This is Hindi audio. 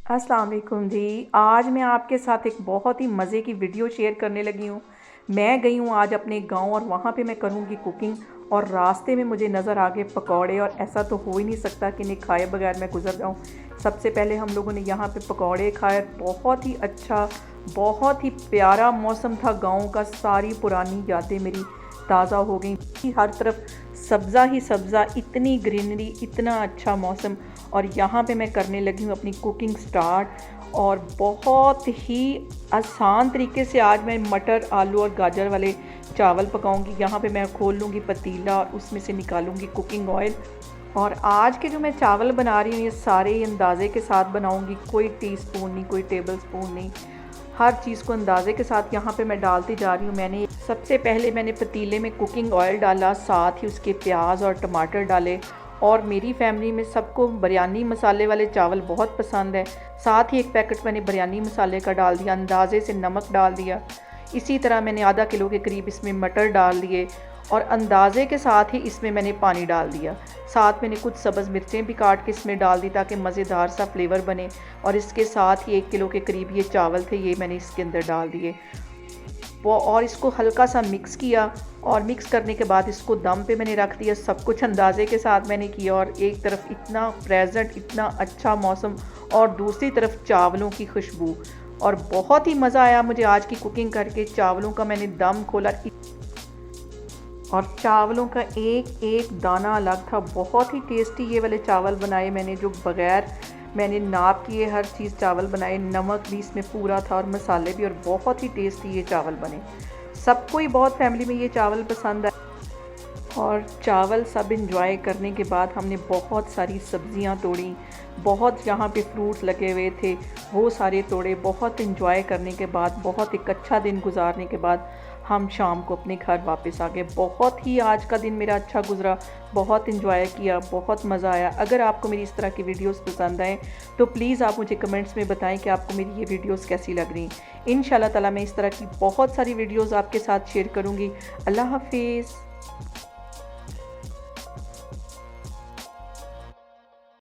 अस्सलाम वालेकुम जी। आज मैं आपके साथ एक बहुत ही मज़े की वीडियो शेयर करने लगी हूँ। मैं गई हूँ आज अपने गांव और वहाँ पे मैं करूँगी कुकिंग, और रास्ते में मुझे नज़र आ गए पकौड़े, और ऐसा तो हो ही नहीं सकता कि इन्हें खाए बगैर मैं गुज़र जाऊँ। सबसे पहले हम लोगों ने यहाँ पे पकौड़े खाए। बहुत ही अच्छा, बहुत ही प्यारा मौसम था गाँव का। सारी पुरानी यादें मेरी ताज़ा हो गई। हर तरफ सब्ज़ा ही सब्ज़ा, इतनी ग्रीनरी, इतना अच्छा मौसम। और यहाँ पे मैं करने लगी हूँ अपनी कुकिंग स्टार्ट, और बहुत ही आसान तरीके से आज मैं मटर, आलू और गाजर वाले चावल पकाऊंगी। यहाँ पे मैं खोल लूँगी पतीला और उसमें से निकालूंगी कुकिंग ऑयल। और आज के जो मैं चावल बना रही हूँ ये सारे अंदाज़े के साथ बनाऊंगी। कोई टीस्पून नहीं, कोई टेबल स्पून नहीं, हर चीज़ को अंदाज़े के साथ यहाँ पे मैं डालती जा रही हूँ। मैंने सबसे पहले पतीले में कुकिंग ऑयल डाला, साथ ही उसके प्याज और टमाटर डाले। और मेरी फैमिली में सबको बिरयानी मसाले वाले चावल बहुत पसंद है। साथ ही एक पैकेट मैंने बिरयानी मसाले का डाल दिया, अंदाज़े से नमक डाल दिया। इसी तरह मैंने आधा किलो के करीब इसमें मटर डाल दिए, और अंदाज़े के साथ ही इसमें मैंने पानी डाल दिया। साथ मैंने कुछ सब्ज़ मिर्चें भी काट के इसमें डाल दी ताकि मज़ेदार सा फ्लेवर बने। और इसके साथ ही 1 किलो के करीब ये चावल थे, ये मैंने इसके अंदर डाल दिए वो, और इसको हल्का सा मिक्स किया। और मिक्स करने के बाद इसको दम पे मैंने रख दिया। सब कुछ अंदाज़े के साथ मैंने किया, और एक तरफ इतना प्रेजेंट, इतना अच्छा मौसम, और दूसरी तरफ चावलों की खुशबू। और बहुत ही मज़ा आया मुझे आज की कुकिंग करके। चावलों का मैंने दम खोला, और चावलों का एक एक दाना अलग था। बहुत ही टेस्टी ये वाले चावल बनाए मैंने, जो बग़ैर मैंने नाप किए हर चीज़ चावल बनाए। नमक भी इसमें पूरा था और मसाले भी, और बहुत ही टेस्टी ये चावल बने। सबको ही बहुत फैमिली में ये चावल पसंद आए। और चावल सब इंजॉय करने के बाद हमने बहुत सारी सब्जियां तोड़ी। बहुत यहाँ पे फ्रूट्स लगे हुए थे, वो सारे तोड़े। बहुत इंजॉय करने के बाद, बहुत एक अच्छा दिन गुजारने के बाद हम शाम को अपने घर वापस आ गए। बहुत ही आज का दिन मेरा अच्छा गुजरा, बहुत इंजॉय किया, बहुत मज़ा आया। अगर आपको मेरी इस तरह की वीडियोस पसंद आएँ तो प्लीज़ आप मुझे कमेंट्स में बताएं कि आपको मेरी ये वीडियोस कैसी लग रही। इंशाल्लाह ताला मैं इस तरह की बहुत सारी वीडियोस आपके साथ शेयर करूँगी। अल्लाह हाफिज़।